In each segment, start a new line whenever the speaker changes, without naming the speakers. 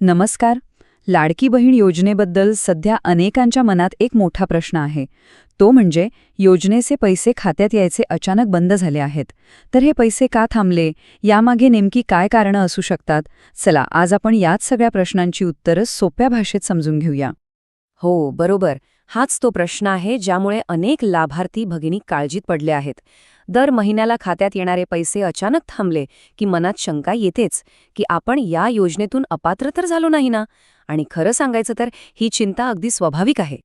नमस्कार. लाडकी बहीण योजनेबद्दल सध्या अनेकांच्या मनात एक मोठा प्रश्न आहे. तो म्हणजे योजनेचे पैसे खात्यात यायचे अचानक बंद झाले आहेत. तर हे पैसे का थांबले? यामागे नेमकी काय कारणं असू शकतात? चला, आज आपण याच सगळ्या प्रश्नांची उत्तरं सोप्या भाषेत समजून घेऊया.
हो, बरोबर. हाच तो प्रश्न आहे ज्यामुळे अनेक लाभार्थी भगिनी काळजीत पडले आहेत. दर महिन्याला खात्यात येणारे पैसे अचानक थांबले की मनात शंका येतेच की आपण या योजनेतून अपात्र तर झालो नाही ना. आणि खरं सांगायचं तर ही चिंता अगदी स्वाभाविक आहे.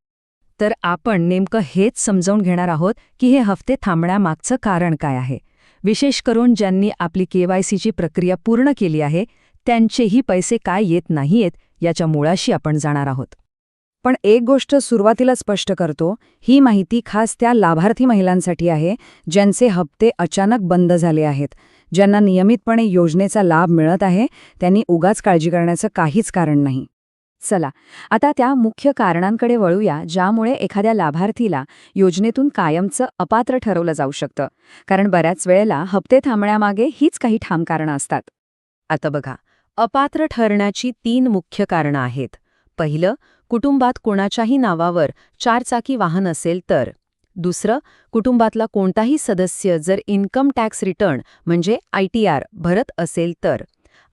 तर आपण नेमकं हेच समजावून घेणार आहोत की हे हफ्ते थांबण्यामागचं कारण काय आहे. विशेष करून ज्यांनी आपली KYCची प्रक्रिया पूर्ण केली आहे त्यांचेही पैसे काय येत नाहीयेत याच्या मुळाशी आपण जाणार आहोत. पण एक गोष्ट सुरुवातीला स्पष्ट करतो, ही माहिती खास त्या लाभार्थी महिलांसाठी आहे ज्यांचे हप्ते अचानक बंद झाले आहेत. ज्यांना नियमितपणे योजनेचा लाभ मिळत आहे त्यांनी उगाच काळजी करण्याचं काहीच कारण नाही. चला, आता त्या मुख्य कारणांकडे वळूया ज्यामुळे एखाद्या लाभार्थीला योजनेतून कायमचं अपात्र ठरवलं जाऊ शकतं. कारण बऱ्याच वेळेला हप्ते थांबण्यामागे हीच काही ठाम कारणं असतात.
आता बघा, अपात्र ठरण्याची 3 मुख्य कारणं आहेत. पहिलं, कुटुंबात कोणाच्याही नावावर 4 चाकी वाहन असेल तर. दुसरं, कुटुंबातला कोणताही सदस्य जर इन्कम टॅक्स रिटर्न म्हणजे ITR भरत असेल तर.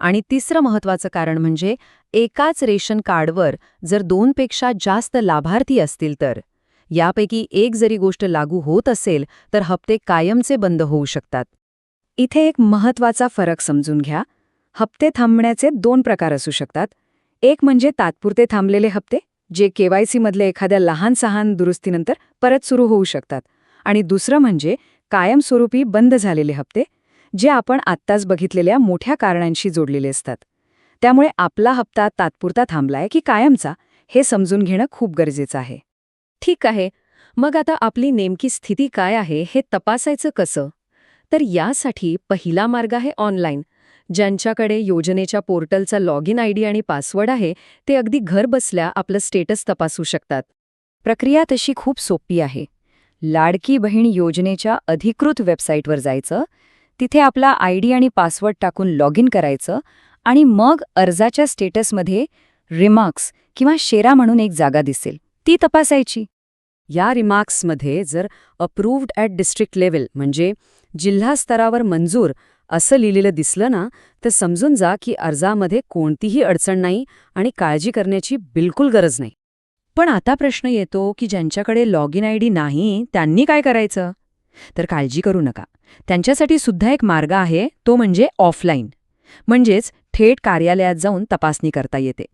आणि तिसरं महत्त्वाचं कारण म्हणजे एकाच रेशन कार्डवर जर 2 पेक्षा जास्त लाभार्थी असतील तर. यापैकी एक जरी गोष्ट लागू होत असेल तर हप्ते कायमचे बंद होऊ शकतात.
इथे एक महत्त्वाचा फरक समजून घ्या. हप्ते थांबण्याचे 2 प्रकार असू शकतात. एक म्हणजे तात्पुरते थांबलेले हप्ते, जे KYC मधले एखाद्या लहान-सहान दुरुस्तीनंतर परत सुरू होऊ शकतात. आणि दुसरं म्हणजे कायमस्वरूपी बंद झालेले हप्ते, जे आपण आत्ताच बघितलेल्या मोठ्या कारणांशी जोडलेले असतात. त्यामुळे आपला हप्ता तात्पुरता थांबलाय की कायमचा हे समजून घेणं खूप गरजेचं आहे.
ठीक आहे, मग आता आपली नेमकी स्थिती काय आहे हे तपासायचं कसं? तर यासाठी पहिला मार्ग आहे ऑनलाईन. ज्यांच्याकडे योजनेच्या पोर्टलचा लॉगिन ID आणि पासवर्ड आहे ते अगदी घर बसल्या आपलं स्टेटस तपासू शकतात.
प्रक्रिया तशी खूप सोपी आहे. लाडकी बहीण योजनेच्या अधिकृत वेबसाईटवर जायचं, तिथे आपला ID आणि पासवर्ड टाकून लॉगिन करायचं आणि मग अर्जाच्या स्टेटसमध्ये रिमार्क्स किंवा शेरा म्हणून एक जागा दिसेल, ती तपासायची.
या रिमार्क्समध्ये जर अप्रूव्ड ॲट डिस्ट्रिक्ट लेव्हल म्हणजे जिल्हा स्तरावर मंजूर असं लिहिलेलं दिसलं ना, तर समजून जा की अर्जामध्ये कोणतीही अडचण नाही आणि काळजी करण्याची बिलकुल गरज नाही.
पण आता प्रश्न येतो की ज्यांच्याकडे लॉगिन ID नाही त्यांनी काय करायचं? तर काळजी करू नका. त्यांच्यासाठी सुद्धा एक मार्ग आहे, तो म्हणजे ऑफलाईन. म्हणजेच थेट कार्यालयात जाऊन तपासणी करता येते.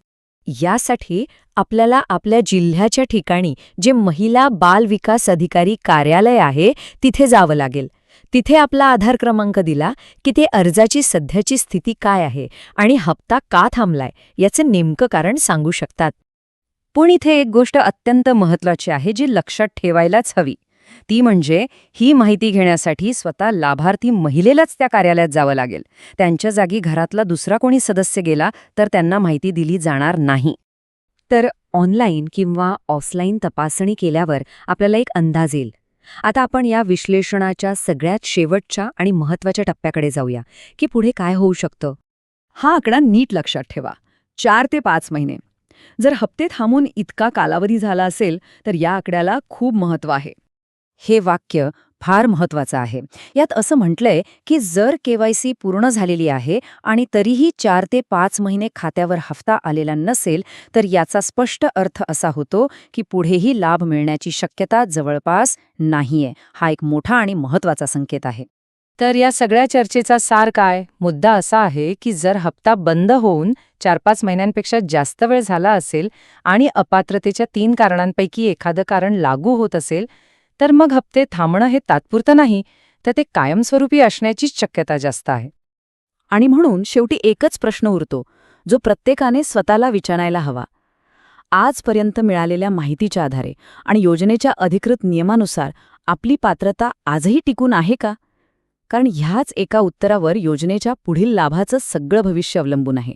यासाठी आपल्याला आपल्या जिल्ह्याच्या ठिकाणी जे महिला बाल विकास अधिकारी कार्यालय आहे तिथे जावं लागेल. तिथे आपला आधार क्रमांक दिला की ते अर्जाची सध्याची स्थिती काय आहे आणि हप्ता का थांबलाय याचं नेमकं कारण सांगू शकतात.
पण इथे एक गोष्ट अत्यंत महत्त्वाची आहे जी लक्षात ठेवायलाच हवी. ती म्हणजे ही माहिती घेण्यासाठी स्वतः लाभार्थी महिलेलाच त्या कार्यालयात जावं लागेल. त्यांच्या जागी घरातला दुसरा कोणी सदस्य गेला तर त्यांना माहिती दिली जाणार नाही.
तर ऑनलाईन किंवा ऑफलाईन तपासणी केल्यावर आपल्याला एक अंदाज येईल. आता आपण या विश्लेषणाच्या सगळ्यात शेवटच्या आणि महत्त्वाच्या टप्प्याकडे जाऊया की पुढे काय होऊ शकतं.
हा आकडा नीट लक्षात ठेवा. 4 ते 5 महिने. जर हप्ते थांबून इतका कालावधी झाला असेल तर या आकड्याला खूप महत्त्व आहे.
हे वाक्य फार महत्वाचं आहे. यात असं म्हटलंय की जर KYC पूर्ण झालेली आहे आणि तरीही 4 ते 5 महिने खात्यावर हफ्ता आलेला नसेल तर याचा स्पष्ट अर्थ असा होतो की पुढेही लाभ मिळण्याची शक्यता जवळपास नाहीये. हा एक मोठा आणि महत्वाचा संकेत आहे.
तर या सगळ्या चर्चेचा सार काय? मुद्दा असा आहे की जर हप्ता बंद होऊन 4-5 महिन्यांपेक्षा जास्त वेळ झाला असेल आणि अपात्रतेच्या 3 कारणांपैकी एखादं कारण लागू होत असेल तर मग हप्ते थांबणं हे तात्पुरतं नाही तर ते कायमस्वरूपी असण्याचीच शक्यता जास्त आहे.
आणि म्हणून शेवटी एकच प्रश्न उरतो जो प्रत्येकाने स्वतःला विचारायला हवा. आजपर्यंत मिळालेल्या माहितीच्या आधारे आणि योजनेच्या अधिकृत नियमानुसार आपली पात्रता आजही टिकून आहे का? कारण ह्याच एका उत्तरावर योजनेच्या पुढील लाभाचं सगळं भविष्य अवलंबून आहे.